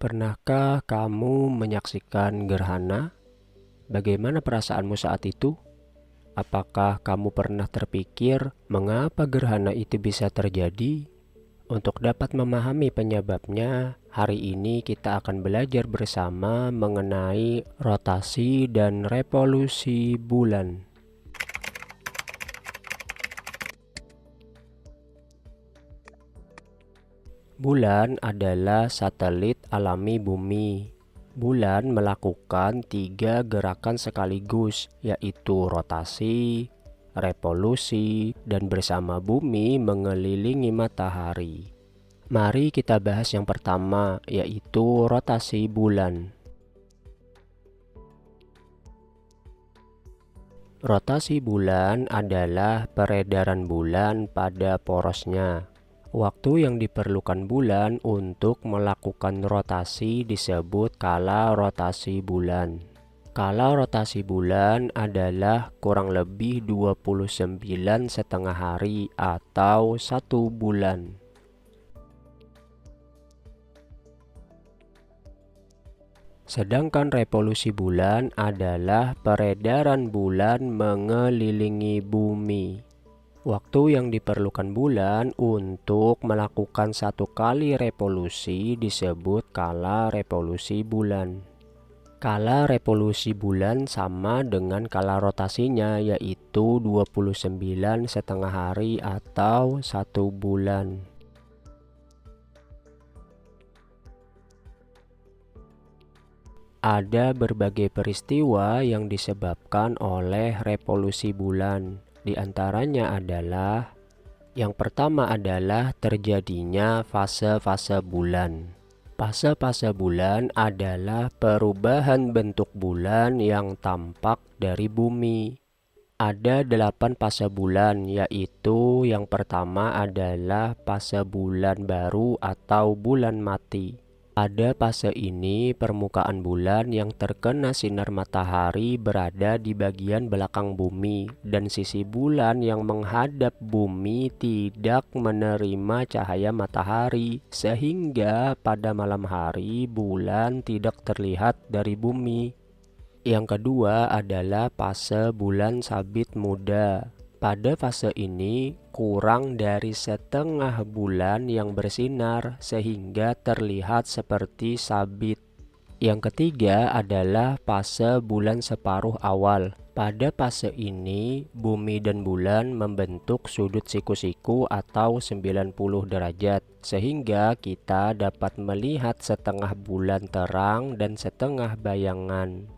Pernahkah kamu menyaksikan gerhana? Bagaimana perasaanmu saat itu? Apakah kamu pernah terpikir mengapa gerhana itu bisa terjadi? Untuk dapat memahami penyebabnya, hari ini kita akan belajar bersama mengenai rotasi dan revolusi bulan. Bulan adalah satelit alami bumi. Bulan melakukan 3 gerakan sekaligus, yaitu rotasi, revolusi, dan bersama bumi mengelilingi matahari. Mari kita bahas yang pertama, yaitu rotasi bulan. Rotasi bulan adalah peredaran bulan pada porosnya. Waktu yang diperlukan bulan untuk melakukan rotasi disebut kala rotasi bulan. Kala rotasi bulan adalah kurang lebih 29,5 hari atau 1 bulan. Sedangkan revolusi bulan adalah peredaran bulan mengelilingi bumi. Waktu yang diperlukan bulan untuk melakukan 1 kali revolusi disebut kala revolusi bulan. Kala revolusi bulan sama dengan kala rotasinya, yaitu 29,5 hari atau 1 bulan. Ada berbagai peristiwa yang disebabkan oleh revolusi bulan. Di antaranya adalah yang pertama adalah terjadinya fase-fase bulan. Fase-fase bulan adalah perubahan bentuk bulan yang tampak dari bumi. Ada 8 fase bulan, yaitu yang pertama adalah fase bulan baru atau bulan mati. Pada fase ini, permukaan bulan yang terkena sinar matahari berada di bagian belakang bumi, dan sisi bulan yang menghadap bumi tidak menerima cahaya matahari, sehingga pada malam hari bulan tidak terlihat dari bumi. Yang kedua adalah fase bulan sabit muda. Pada fase ini, kurang dari setengah bulan yang bersinar sehingga terlihat seperti sabit. Yang ketiga adalah fase bulan separuh awal. Pada fase ini, bumi dan bulan membentuk sudut siku-siku atau 90 derajat, sehingga kita dapat melihat setengah bulan terang dan setengah bayangan.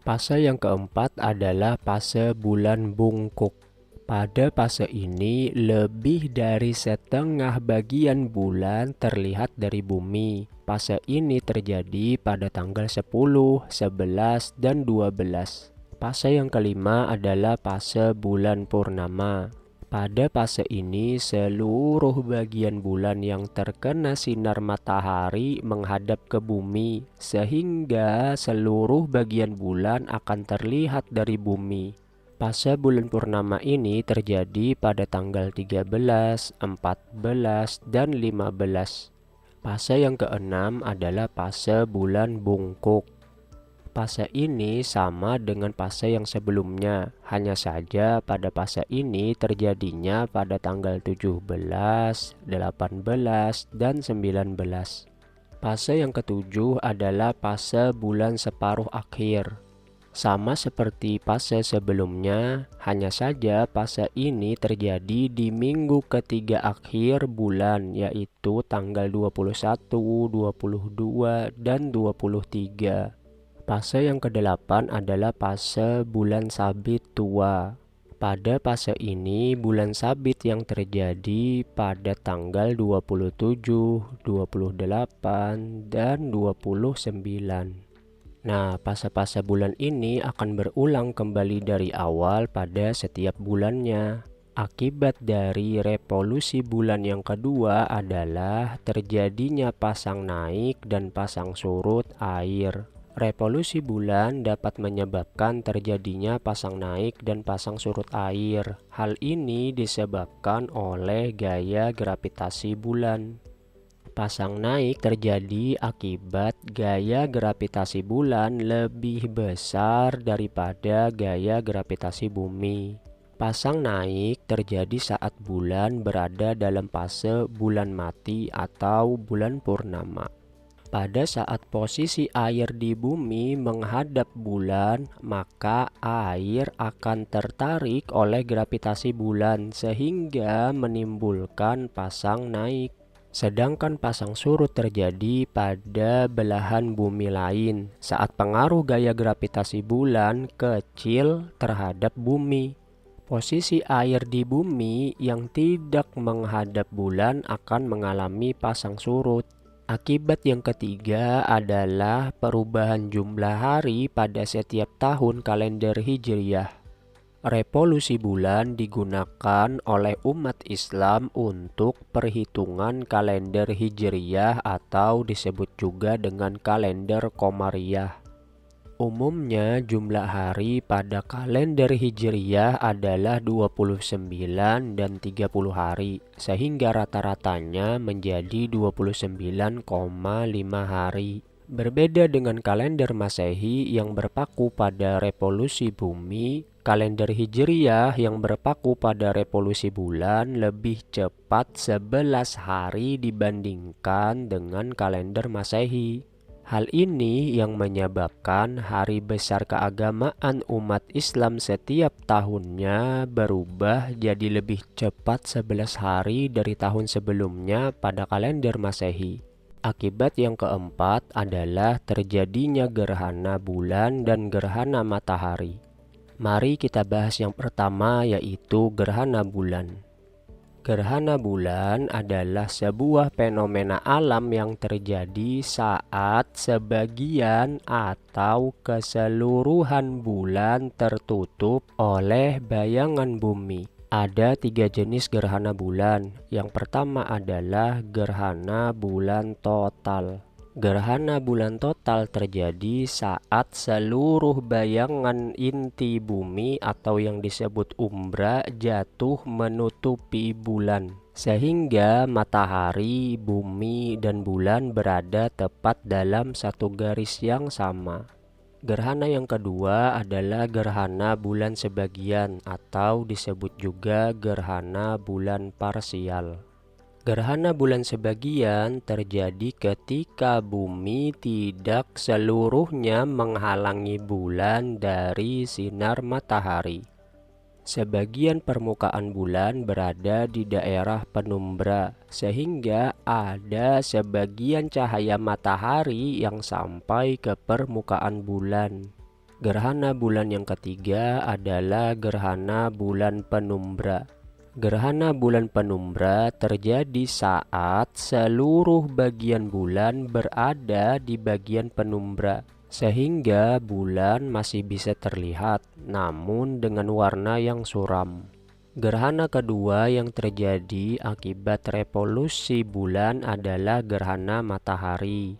Fase yang keempat adalah fase bulan bungkuk. Pada fase ini, lebih dari setengah bagian bulan terlihat dari bumi. Fase ini terjadi pada tanggal 10, 11, dan 12. Fase yang kelima adalah fase bulan purnama. Pada fase ini, seluruh bagian bulan yang terkena sinar matahari menghadap ke bumi, sehingga seluruh bagian bulan akan terlihat dari bumi. Fase bulan purnama ini terjadi pada tanggal 13, 14, dan 15. Fase yang keenam adalah fase bulan bungkuk. Fase ini sama dengan fase yang sebelumnya, hanya saja pada fase ini terjadinya pada tanggal 17, 18, dan 19. Fase yang ketujuh adalah fase bulan separuh akhir. Sama seperti fase sebelumnya, hanya saja fase ini terjadi di minggu ketiga akhir bulan, yaitu tanggal 21, 22, dan 23. Fase yang kedelapan adalah fase bulan sabit tua. Pada fase ini, bulan sabit yang terjadi pada tanggal 27, 28, dan 29. Nah, fase-fase bulan ini akan berulang kembali dari awal pada setiap bulannya. Akibat dari revolusi bulan yang kedua adalah terjadinya pasang naik dan pasang surut air. Revolusi bulan dapat menyebabkan terjadinya pasang naik dan pasang surut air. Hal ini disebabkan oleh gaya gravitasi bulan. Pasang naik terjadi akibat gaya gravitasi bulan lebih besar daripada gaya gravitasi bumi. Pasang naik terjadi saat bulan berada dalam fase bulan mati atau bulan purnama. Pada saat posisi air di bumi menghadap bulan, maka air akan tertarik oleh gravitasi bulan sehingga menimbulkan pasang naik. Sedangkan pasang surut terjadi pada belahan bumi lain saat pengaruh gaya gravitasi bulan kecil terhadap bumi. Posisi air di bumi yang tidak menghadap bulan akan mengalami pasang surut. Akibat yang ketiga adalah perubahan jumlah hari pada setiap tahun kalender Hijriyah. Revolusi bulan digunakan oleh umat Islam untuk perhitungan kalender Hijriyah atau disebut juga dengan kalender Qomariyah. Umumnya jumlah hari pada kalender Hijriyah adalah 29 dan 30 hari, sehingga rata-ratanya menjadi 29,5 hari. Berbeda dengan kalender Masehi yang berpaku pada revolusi bumi, kalender Hijriyah yang berpaku pada revolusi bulan lebih cepat 11 hari dibandingkan dengan kalender Masehi. Hal ini yang menyebabkan hari besar keagamaan umat Islam setiap tahunnya berubah jadi lebih cepat 11 hari dari tahun sebelumnya pada kalender Masehi. Akibat yang keempat adalah terjadinya gerhana bulan dan gerhana matahari. Mari kita bahas yang pertama, yaitu gerhana bulan. Gerhana bulan adalah sebuah fenomena alam yang terjadi saat sebagian atau keseluruhan bulan tertutup oleh bayangan bumi. Ada 3 jenis gerhana bulan. Yang pertama adalah gerhana bulan total. Gerhana bulan total terjadi saat seluruh bayangan inti bumi atau yang disebut umbra jatuh menutupi bulan, sehingga matahari, bumi, dan bulan berada tepat dalam satu garis yang sama. Gerhana yang kedua adalah gerhana bulan sebagian atau disebut juga gerhana bulan parsial. Gerhana bulan sebagian terjadi ketika bumi tidak seluruhnya menghalangi bulan dari sinar matahari. Sebagian permukaan bulan berada di daerah penumbra, sehingga ada sebagian cahaya matahari yang sampai ke permukaan bulan. Gerhana bulan yang ketiga adalah gerhana bulan penumbra. Gerhana bulan penumbra terjadi saat seluruh bagian bulan berada di bagian penumbra, sehingga bulan masih bisa terlihat, namun dengan warna yang suram. Gerhana kedua yang terjadi akibat revolusi bulan adalah gerhana matahari.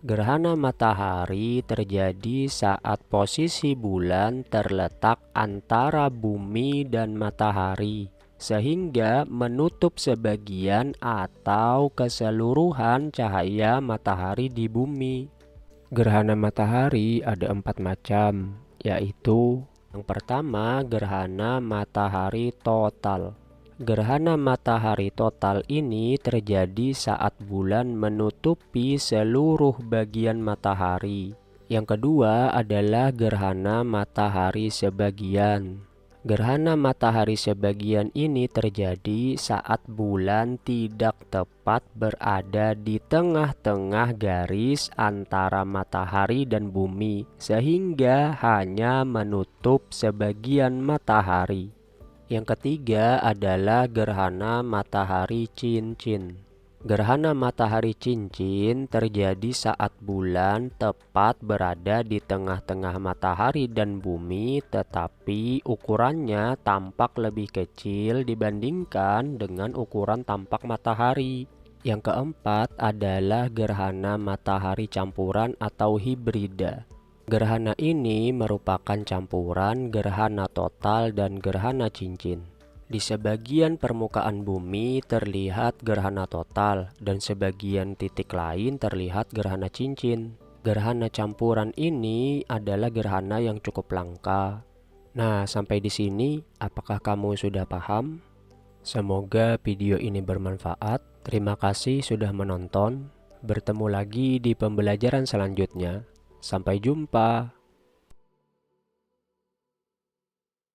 Gerhana matahari terjadi saat posisi bulan terletak antara bumi dan matahari, sehingga menutup sebagian atau keseluruhan cahaya matahari di bumi. Gerhana matahari ada 4 macam, yaitu yang pertama gerhana matahari total. Gerhana matahari total ini terjadi saat bulan menutupi seluruh bagian matahari. Yang kedua adalah gerhana matahari sebagian. Gerhana matahari sebagian ini terjadi saat bulan tidak tepat berada di tengah-tengah garis antara matahari dan bumi, sehingga hanya menutup sebagian matahari. Yang ketiga adalah gerhana matahari cincin. Gerhana matahari cincin terjadi saat bulan tepat berada di tengah-tengah matahari dan bumi, tetapi ukurannya tampak lebih kecil dibandingkan dengan ukuran tampak matahari. Yang keempat adalah gerhana matahari campuran atau hibrida. Gerhana ini merupakan campuran gerhana total dan gerhana cincin. Di sebagian permukaan bumi terlihat gerhana total dan sebagian titik lain terlihat gerhana cincin. Gerhana campuran ini adalah gerhana yang cukup langka. Nah, sampai di sini apakah kamu sudah paham? Semoga video ini bermanfaat. Terima kasih sudah menonton. Bertemu lagi di pembelajaran selanjutnya. Sampai jumpa.